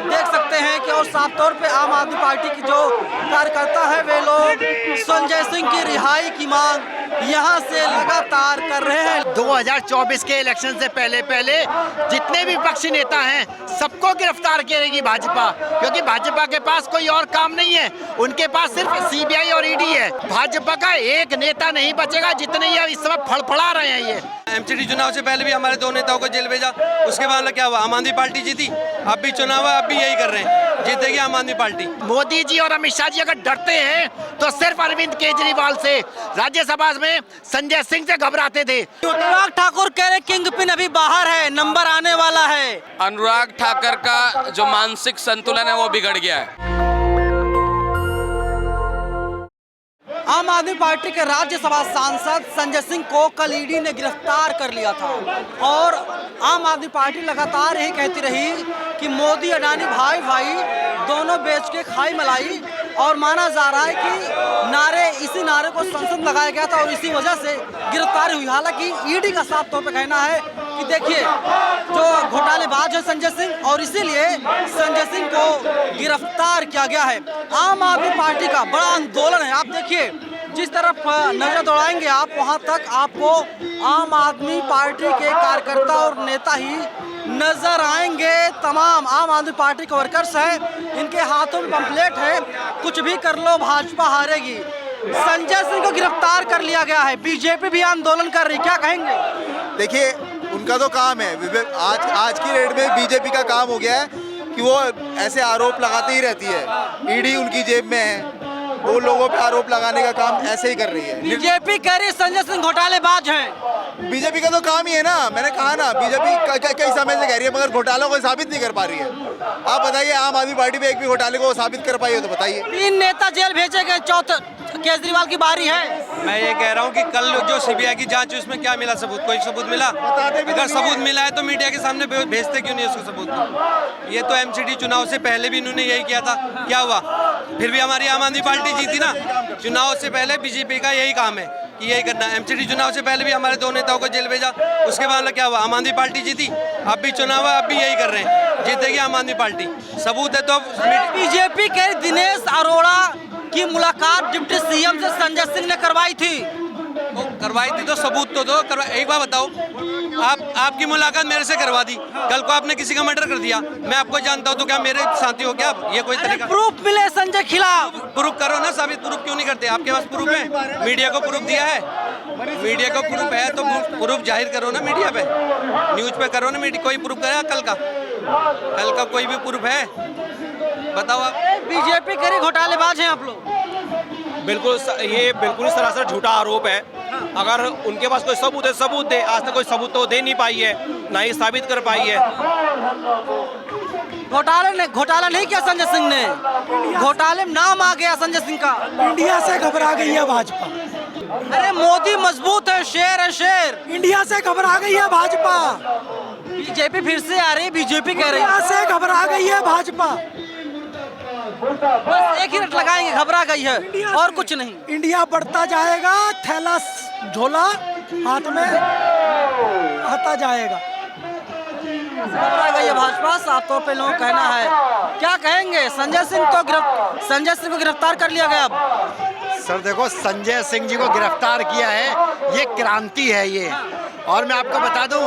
आप देख सकते हैं कि और साफ तौर पे आम आदमी पार्टी की जो कार्यकर्ता है वे लोग संजय सिंह की रिहाई की मांग यहाँ से लगातार कर रहे हैं। 2024 के इलेक्शन से पहले जितने भी विपक्षी नेता हैं सबको गिरफ्तार करेगी भाजपा, क्योंकि भाजपा के पास कोई और काम नहीं है, उनके पास सिर्फ सीबीआई और ईडी है। भाजपा का एक नेता नहीं बचेगा जितने ये इस समय फड़फड़ा रहे हैं। ये एमसीडी चुनाव से पहले भी हमारे 2 नेताओं को जेल भेजा, उसके बाद क्या हुआ? आम आदमी पार्टी जीती। अब भी चुनाव है, अब भी यही कर रहे हैं, जीतेगी आम आदमी पार्टी। मोदी जी और अमित शाह जी अगर डरते हैं तो सिर्फ अरविंद केजरीवाल से, राज्यसभा में संजय सिंह से घबराते थे। अनुराग ठाकुर कह रहे किंग पिन अभी बाहर है, नंबर आने वाला है। अनुराग ठाकुर का जो मानसिक संतुलन है वो बिगड़ गया है। आम आदमी पार्टी के राज्यसभा सांसद संजय सिंह को कल ईडी ने गिरफ्तार कर लिया था और आम आदमी पार्टी लगातार यही कहती रही कि मोदी अडानी भाई भाई दोनों बेच के खाई मलाई, और माना जा रहा है कि इसी नारे को संसद लगाया गया था और इसी वजह से गिरफ्तारी हुई। हालांकि ईडी का साफ तौर पे कहना है कि देखिए जो घोटालेबाज है संजय सिंह, और इसीलिए संजय सिंह को गिरफ्तार किया गया है। आम आदमी पार्टी का बड़ा आंदोलन है। आप देखिए जिस तरफ नजर दौड़ाएंगे आप, वहां तक आपको आम आदमी पार्टी के कार्यकर्ता और नेता ही नजर आएंगे। तमाम आम आदमी पार्टी के वर्कर्स हैं, इनके हाथों में पंपलेट है, कुछ भी कर लो भाजपा हारेगी। संजय सिंह को गिरफ्तार कर लिया गया है, बीजेपी भी आंदोलन कर रही, क्या कहेंगे? देखिए उनका तो काम है, आज की डेट में बीजेपी का काम हो गया है कि वो ऐसे आरोप लगाती ही रहती है। ईडी उनकी जेब में है, वो लोगों पे आरोप लगाने का काम ऐसे ही कर रही है। बीजेपी कह रही संजय सिंह घोटालेबाज हैं। बीजेपी का तो काम ही है ना, मैंने कहा ना, बीजेपी कई समय से कह रही है मगर घोटालों को साबित नहीं कर पा रही है। आप बताइए आम आदमी पार्टी पे एक भी घोटाले को साबित कर पाई हो तो बताइए। 3 नेता जेल भेजे गए, चौथे केजरीवाल की बारी है। मैं ये कह रहा हूँ कि कल जो सीबीआई की जांच है उसमें क्या मिला सबूत? कोई सबूत मिला? अगर सबूत मिला है तो मीडिया के सामने भेजते क्यों नहीं उसको सबूत? ये तो एमसीडी चुनाव से पहले भी इन्होंने यही किया था, क्या हुआ? फिर भी हमारी आम आदमी पार्टी जीती ना। चुनाव से पहले बीजेपी का यही काम है कि यही करना। एमसीडी चुनाव से पहले भी हमारे 2 नेताओं को जेल भेजा, उसके बाद क्या हुआ? आम आदमी पार्टी जीती। अब भी चुनाव है, अब भी यही कर रहे हैं, जीतेगी आम आदमी पार्टी। सबूत है तो बीजेपी के दिनेश अरोड़ा की मुलाकात डिप्टी सीएम से संजय सिंह ने करवाई थी। तो करवाई थी तो सबूत तो दो। एक बार बताओ, आपकी मुलाकात मेरे से करवा दी, कल को आपने किसी का मर्डर कर दिया, मैं आपको जानता हूँ तो क्या मेरे साथी हो क्या? ये कोई तरीका? प्रूफ मिले संजय खिलाफ, प्रूफ करो ना, साबित। प्रूफ क्यों नहीं करते? आपके पास प्रूफ है, मीडिया को प्रूफ दिया है, मीडिया को प्रूफ है तो प्रूफ जाहिर करो ना, मीडिया पे, न्यूज पे करो ना। मीडिया कोई प्रूफ करे कल का कोई भी प्रूफ है? बताओ आप। बीजेपी कह रही घोटालेबाज हैं आप लोग। बिल्कुल, ये बिल्कुल सरासर झूठा आरोप है। अगर उनके पास कोई सबूत है, सबूत दे। आज तक कोई सबूत तो दे नहीं पाई है, ना ही साबित कर पाई है। घोटाला नहीं किया संजय सिंह ने, घोटाले में नाम आ गया संजय सिंह का। इंडिया से घबरा गई है भाजपा। अरे मोदी मजबूत है, शेर है शेर। इंडिया से घबरा गई है भाजपा। बीजेपी फिर से आ रही है, बीजेपी कह रही है इंडिया से घबरा गई है भाजपा। बस एक ही रट लगाएंगे, घबरा गई है और कुछ नहीं। इंडिया बढ़ता जाएगा, थैला झोला हाथ में आता जाएगा। घबरा गई है भाजपा, साफ तौर पे लोगों का कहना है। क्या कहेंगे? संजय सिंह को गिरफ्तार कर लिया गया। अब सर देखो, संजय सिंह जी को गिरफ्तार किया है, ये क्रांति है ये। और मैं आपको बता दूं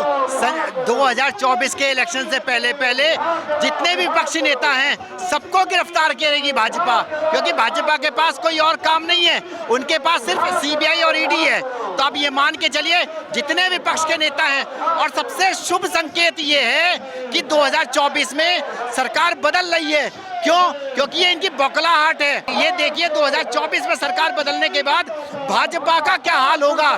2024 के इलेक्शन से पहले जितने भी विपक्षी नेता हैं सबको गिरफ्तार करेगी भाजपा, क्योंकि भाजपा के पास कोई और काम नहीं है, उनके पास सिर्फ सीबीआई और ईडी है। तो आप ये मान के चलिए जितने विपक्ष के नेता हैं, और सबसे शुभ संकेत ये है कि 2024 में सरकार बदल रही है। क्यों? क्योंकि ये इनकी बौखलाहट है। ये देखिए 2024 में सरकार बदलने के बाद भाजपा का क्या हाल होगा।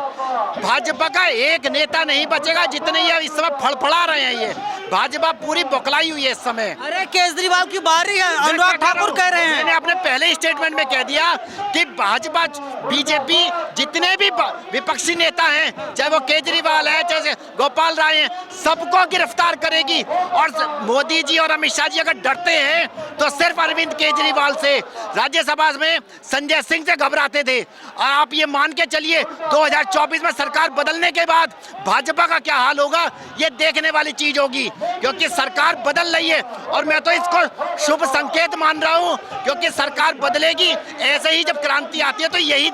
भाजपा का एक नेता नहीं बचेगा जितने ये इस समय फड़फड़ा रहे हैं। ये भाजपा पूरी बौखलाई हुई है इस समय। अरे केजरीवाल की बारी है, अनुराग ठाकुर कह रहे हैं। मैंने अपने पहले स्टेटमेंट में कह दिया कि भाजपा बीजेपी जितने भी विपक्षी नेता हैं, चाहे वो केजरीवाल है, चाहे गोपाल राय हैं, सबको गिरफ्तार करेगी। और मोदी जी और अमित शाह जी अगर डरते हैं तो सिर्फ अरविंद केजरीवाल से, राज्यसभा में संजय सिंह से घबराते थे। आप ये मान के चलिए 2024 में सरकार बदलने के बाद भाजपा का क्या हाल होगा, ये देखने वाली चीज होगी, क्योंकि सरकार बदल रही है और मैं तो इसको शुभ संकेत मान रहा हूँ, क्योंकि सरकार बदलेगी। ऐसे ही जब क्रांति आती है तो यही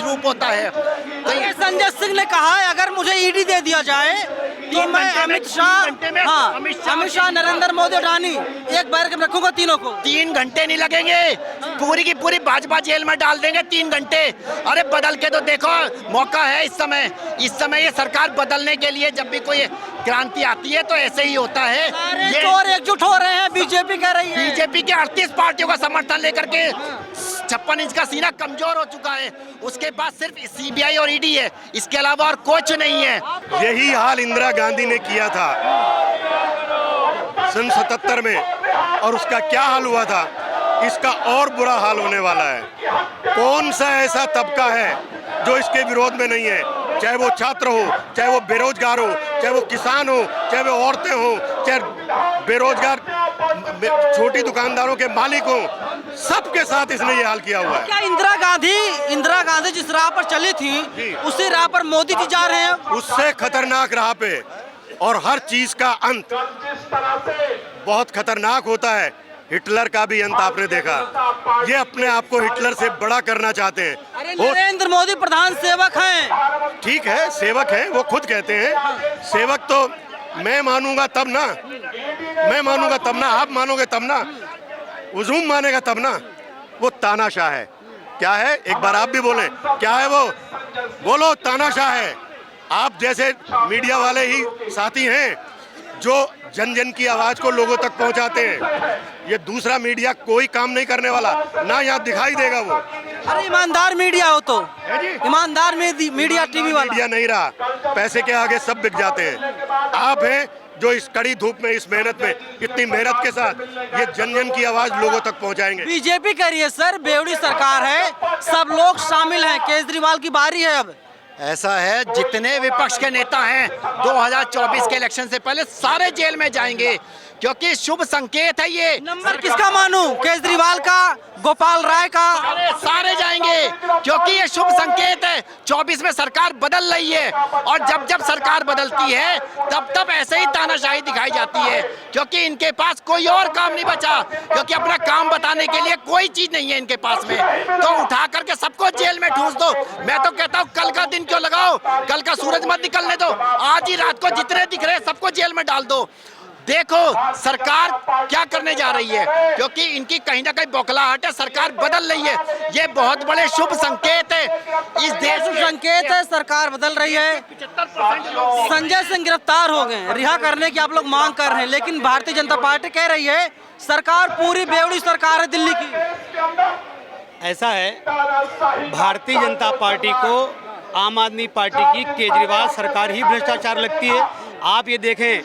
रूप होता है। तो ये संजय सिंह ने कहा है अगर मुझे ईडी दे दिया जाए तो मैं अमित शाह, नरेंद्र मोदी, अडानी एक बैरक में रखूंगा तीनों को। 3 घंटे नहीं लगेंगे, पूरी की पूरी भाजपा जेल में डाल देंगे 3 घंटे। अरे बदल के तो देखो, मौका है इस समय ये सरकार बदलने के लिए। जब भी कोई क्रांति आती है तो ऐसे ही होता है। ये चोर एकजुट हो रहे हैं, बीजेपी कह रही है। बीजेपी के 38 पार्टियों का समर्थन लेकर के 56 इंच का सीना कमजोर हो चुका है। उसके पास सिर्फ सीबीआई और ईडी है, इसके अलावा और कुछ नहीं है। यही हाल इंदिरा गांधी ने किया था सन 77 में, और उसका क्या हाल हुआ था, इसका और बुरा हाल होने वाला है। कौन सा ऐसा तबका है जो इसके विरोध में नहीं है, चाहे वो छात्र हो, चाहे वो बेरोजगार हो, चाहे वो किसान हो, चाहे वो औरतें हो, चाहे बेरोजगार छोटी दुकानदारों के मालिक हो, सबके साथ इसने ये हाल किया हुआ है। क्या इंदिरा गांधी जिस राह पर चली थी उसी राह पर मोदी जी जा रहे हैं? उससे खतरनाक राह पे, और हर चीज का अंत बहुत खतरनाक होता है। हिटलर का भी अंत आपने देखा। ये अपने आप को हिटलर से बड़ा करना चाहते हैं। अरे नरेंद्र मोदी प्रधान सेवक हैं। ठीक है, सेवक हैं, वो खुद कहते हैं। सेवक तो मैं मानूंगा तब ना, आप मानोगे तब ना, हुजूम मानेगा तब ना। वो तानाशाह है। क्या है, एक बार आप भी बोलें, क्या है वो? बोलो, तानाशाह है। आप जैसे मीडिया वाले ही साथी हैं जो जन जन की आवाज को लोगों तक पहुंचाते हैं। ये दूसरा मीडिया कोई काम नहीं करने वाला ना, यहाँ दिखाई देगा वो। अरे ईमानदार मीडिया हो तो, ईमानदार मीडिया टीवी वाला मीडिया नहीं रहा, पैसे के आगे सब बिक जाते हैं। आप हैं जो इस कड़ी धूप में, इस मेहनत में, इतनी मेहनत के साथ ये जन जन की आवाज लोगों तक पहुंचाएंगे। बीजेपी कह रही है सर बेवड़ी सरकार है, सब लोग शामिल हैं, केजरीवाल की बारी है। अब ऐसा है, जितने विपक्ष के नेता हैं 2024 के इलेक्शन से पहले सारे जेल में जाएंगे, क्योंकि शुभ संकेत है ये। नंबर किसका मानूं, केजरीवाल का, गोपाल राय का? सारे जाएंगे, क्योंकि ये शुभ संकेत है। 24 में सरकार बदल रही है, और जब सरकार बदलती है तब ऐसे ही तानाशाही दिखाई जाती है, क्योंकि इनके पास कोई और काम नहीं बचा, क्योंकि अपना काम बताने के लिए कोई चीज नहीं है इनके पास में। तो उठा करके सबको जेल में ठूस दो। मैं तो कहता हूँ कल का दिन क्यों लगाओ, कल का सूरज मत निकलने दो, आज ही रात को जितने दिख रहे हैं सबको जेल में डाल दो। देखो सरकार क्या करने जा रही है, क्योंकि इनकी कहीं ना कहीं बौखलाहट है। सरकार बदल रही है, ये बहुत बड़े शुभ संकेत है इस देश। संकेत है, सरकार बदल रही है। संजय सिंह गिरफ्तार हो गए, रिहा करने की आप लोग मांग कर रहे हैं, लेकिन भारतीय जनता पार्टी कह रही है सरकार पूरी बेवड़ी सरकार है दिल्ली की। ऐसा है, भारतीय जनता पार्टी को आम आदमी पार्टी की केजरीवाल सरकार ही भ्रष्टाचार लगती है। आप ये देखें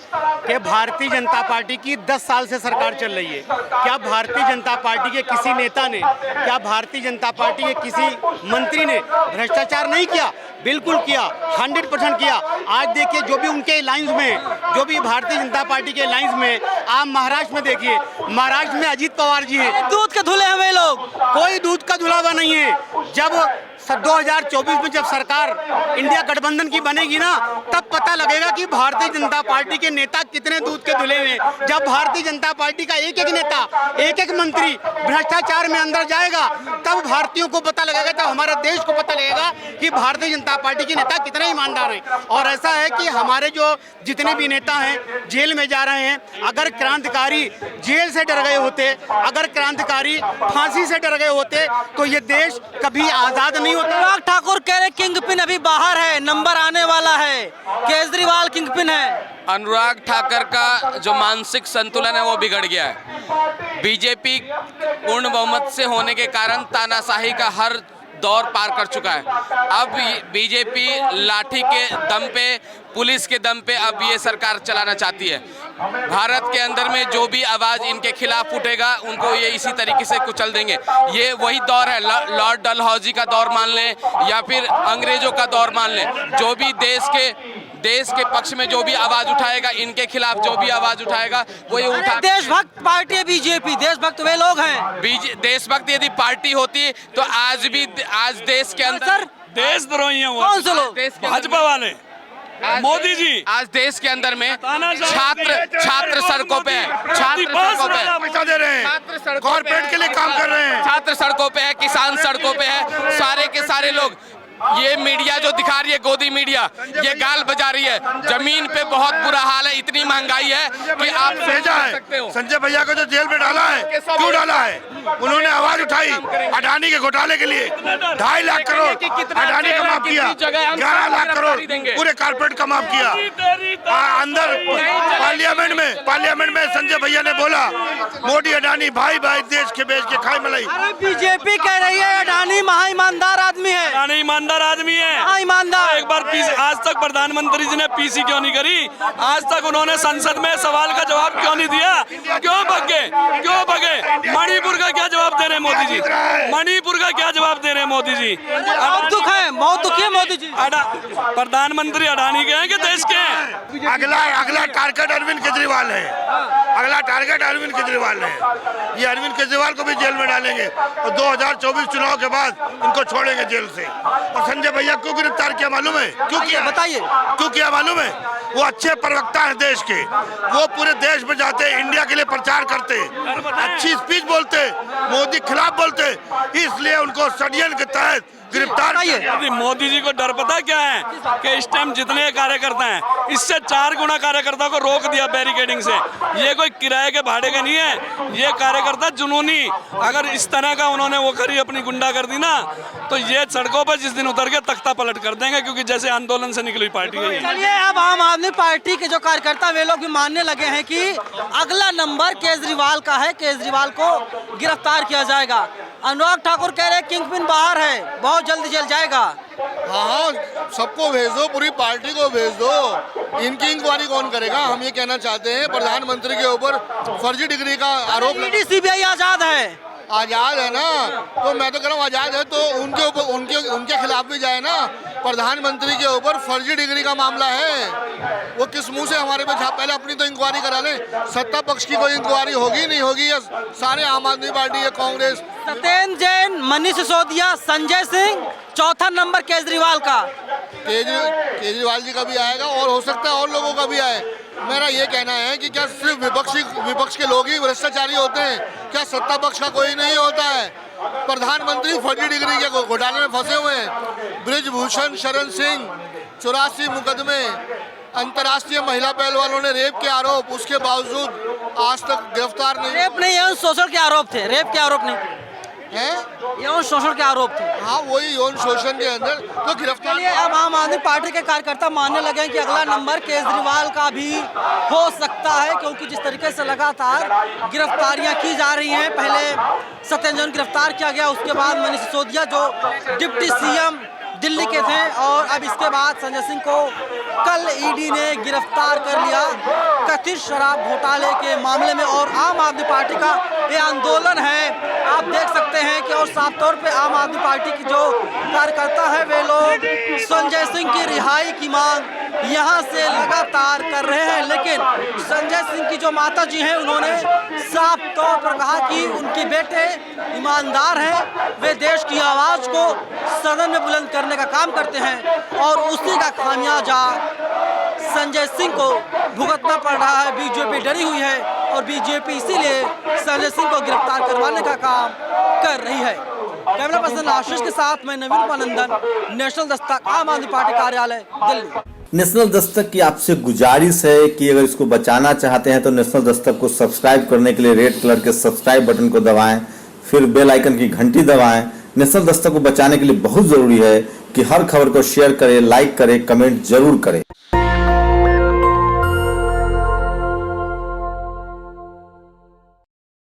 कि भारतीय जनता पार्टी की 10 साल से सरकार चल रही है। क्या भारतीय जनता पार्टी के किसी नेता ने, क्या भारतीय जनता पार्टी के किसी मंत्री ने भ्रष्टाचार नहीं किया? बिल्कुल किया, 100% किया। आज देखिए जो भी उनके लाइंस में, जो भी भारतीय जनता पार्टी के लाइंस में, आप महाराष्ट्र में देखिए, महाराष्ट्र में अजीत पवार जी हैं। दूध के धुले हैं वे लोग, कोई दूध का धुला हुआ नहीं है। जब 2024 में जब सरकार इंडिया गठबंधन की बनेगी ना, तब पता लगेगा कि भारतीय जनता पार्टी के नेता कितने दूध के धुले हुए। जब भारतीय जनता पार्टी का एक एक नेता, एक एक मंत्री भ्रष्टाचार में अंदर जाएगा, तब भारतीयों को पता लगेगा, तब हमारे देश को पता लगेगा कि भारतीय जनता पार्टी के नेता कितने ईमानदार हैं। और ऐसा है कि हमारे जो जितने भी नेता हैं जेल में जा रहे हैं। अगर क्रांतिकारी जेल से डर गए होते, अगर क्रांतिकारी फांसी से डर गए होते, तो ये देश कभी आजाद नहीं होता। अनुराग ठाकुर कह रहे किंग पिन अभी बाहर है, नंबर आने वाला है, केजरीवाल किंग पिन है। अनुराग ठाकुर का जो मानसिक संतुलन है वो बिगड़ गया है। बीजेपी पूर्ण बहुमत से होने के कारण तानाशाही का हर दौर पार कर चुका है। अब बीजेपी लाठी के दम पे, पुलिस के दम पे अब ये सरकार चलाना चाहती है। भारत के अंदर में जो भी आवाज इनके खिलाफ उठेगा उनको ये इसी तरीके से कुचल देंगे। ये वही दौर है, लॉर्ड डलहौजी का दौर मान लें या फिर अंग्रेजों का दौर मान लें। जो भी देश के पक्ष में जो भी आवाज उठाएगा, इनके खिलाफ जो भी आवाज उठाएगा वो ये उठा। देशभक्त पार्टी है बीजेपी, देशभक्त वे लोग हैं। देशभक्त यदि पार्टी होती तो आज देश के अंदर देशद्रोही हैं वो। कौन से लोग? भाजपा वाले, मोदी जी। आज देश के अंदर में छात्र सड़कों पे है, पैसा दे रहे हैं, कॉर्पोरेट के लिए काम कर रहे हैं। छात्र सड़कों पे है, किसान सड़कों पे है, सारे के सारे लोग। ये मीडिया जो दिखा रही है, गोदी मीडिया, ये गाल बजा रही है। जमीन पे बहुत बुरा हाल है, इतनी महंगाई है कि आप भेजा है। संजय भैया को जो जेल में डाला है, क्यों डाला है? उन्होंने आवाज उठाई अडानी के घोटाले के लिए। 2.5 लाख करोड़ अडानी का माफ किया, 11 लाख करोड़ पूरे कारपोरेट का माफ किया। अंदर पार्लियामेंट में संजय भैया ने बोला मोदी अडानी भाई भाई, देश के बेच के खाई मलाई। बीजेपी कह रही है अडानी महा ईमानदार आदमी है, ईमानदार आदमी है, ईमानदार। एक बार आज तक प्रधानमंत्री जी ने पीसी क्यों नहीं करी? आज तक उन्होंने संसद में सवाल का जवाब क्यों नहीं दिया? क्यों भगे? मणिपुर का क्या जवाब दे रहे हैं मोदी जी? मणिपुर का क्या जवाब दे रहे हैं मोदी जी? बहुत दुख है मोदी जी। प्रधानमंत्री अडानी के हैं कि देश के हैं? अगला टारगेट अरविंद केजरीवाल है। अगला टारगेट अरविंद केजरीवाल है। ये अरविंद केजरीवाल को भी जेल में डालेंगे और 2024 चुनाव के बाद इनको छोड़ेंगे जेल से। और संजय भैया क्यों गिरफ्तार किया मालूम है? क्यों किया बताइए? क्यों किया मालूम है? वो अच्छे प्रवक्ता हैं देश के, वो पूरे देश में जाते, इंडिया के लिए प्रचार करते, अच्छी स्पीच बोलते, मोदी खिलाफ बोलते, इसलिए उनको षड्यंत्र के तहत गिरफ्तार किया। मोदी जी को डर पता क्या है कि इस टाइम जितने कार्यकर्ता हैं, इससे 4 गुना कार्यकर्ताओं को रोक दिया बैरिकेडिंग से। ये कोई किराए के भाड़े के नहीं है, ये कार्यकर्ता जुनूनी। अगर इस तरह का उन्होंने वो करी, अपनी गुंडागर्दी ना, तो ये सड़कों पर जिस दिन उतर के तख्ता पलट कर देंगे, क्योंकि जैसे आंदोलन से निकली पार्टी है। चलिए, अब आम आदमी पार्टी के जो कार्यकर्ता वे लोग भी मानने लगे हैं कि अगला नंबर केजरीवाल का है, केजरीवाल को गिरफ्तार किया जाएगा। अनुराग ठाकुर कह रहे हैं किंगपिन बाहर है, बहुत जल्द जेल जाएगा। हाँ, सबको भेज दो, पूरी पार्टी को भेज दो। इनकी इंक्वायरी कौन करेगा? हम ये कहना चाहते हैं प्रधानमंत्री के ऊपर फर्जी डिग्री का आरोप। सीबीआई आजाद है, आजाद है ना, तो मैं तो कह रहा हूँ आजाद है तो उनके ऊपर उनके खिलाफ भी जाए ना। प्रधानमंत्री के ऊपर फर्जी डिग्री का मामला है, वो किस मुंह से हमारे पे पहले अपनी तो इंक्वायरी करा लें। सत्ता पक्ष की कोई इंक्वायरी होगी नहीं होगी, या सारे आम आदमी पार्टी या कांग्रेस? सत्येंद्र जैन, मनीष सिसोदिया, संजय सिंह, चौथा नंबर केजरीवाल का। केजरीवाल जी का भी आएगा और हो सकता है और लोगों का भी आए। मेरा ये कहना है कि क्या सिर्फ विपक्ष के लोग ही भ्रष्टाचारी होते हैं? क्या सत्ता पक्ष का कोई नहीं होता है? प्रधानमंत्री फर्जी डिग्री के घोटाले में फंसे हुए हैं। ब्रिजभूषण शरण सिंह 84 मुकदमे, अंतर्राष्ट्रीय महिला पहलवानों ने रेप के आरोप, उसके बावजूद आज तक गिरफ्तार नहीं। रेप नहीं, यौन शोषण के आरोप थे, रेप के आरोप नहीं है, यौन शोषण के आरोप थे। हाँ, वही यौन शोषण के अंदर तो गिरफ्तार। अब आम आदमी पार्टी के कार्यकर्ता मानने लगे हैं कि अगला नंबर केजरीवाल का भी हो सकता है, क्योंकि जिस तरीके से लगातार गिरफ्तारियां की जा रही हैं, पहले सत्येंद्र जैन गिरफ्तार किया गया, उसके बाद मनीष सिसोदिया जो डिप्टी सीएम दिल्ली के थे, और अब इसके बाद संजय सिंह को कल ईडी ने गिरफ्तार कर लिया कथित शराब घोटाले के मामले में। और आम आदमी पार्टी का ये आंदोलन है, आप देख सकते हैं कि और साफ तौर पे आम आदमी पार्टी की जो कार्यकर्ता है वे लोग संजय सिंह की रिहाई की मांग यहाँ से लगातार कर रहे हैं। लेकिन संजय सिंह की जो माता जी हैं, उन्होंने साफ तौर पर कहा कि उनके बेटे ईमानदार हैं, वे देश की आवाज़ को सदन में बुलंद करने का काम करते हैं, और उसी का खामियाजा संजय सिंह को भुगतना पड़ रहा है। बीजेपी डरी हुई है और बीजेपी इसीलिए संजय सिंह को गिरफ्तार करवाने का काम कर रही है। कैमरा पर्सन आशीष के साथ मैं नवीन उपानंदन, नेशनल दस्तक, आम आदमी पार्टी कार्यालय, दिल्ली। नेशनल दस्तक की आपसे गुजारिश है कि अगर इसको बचाना चाहते हैं तो नेशनल दस्तक को सब्सक्राइब करने के लिए रेड कलर के सब्सक्राइब बटन को दबाएं, फिर बेल आइकन की घंटी दबाएं। नेशनल दस्तक को बचाने के लिए बहुत जरूरी है कि हर खबर को शेयर करें, लाइक करें, कमेंट जरूर करें।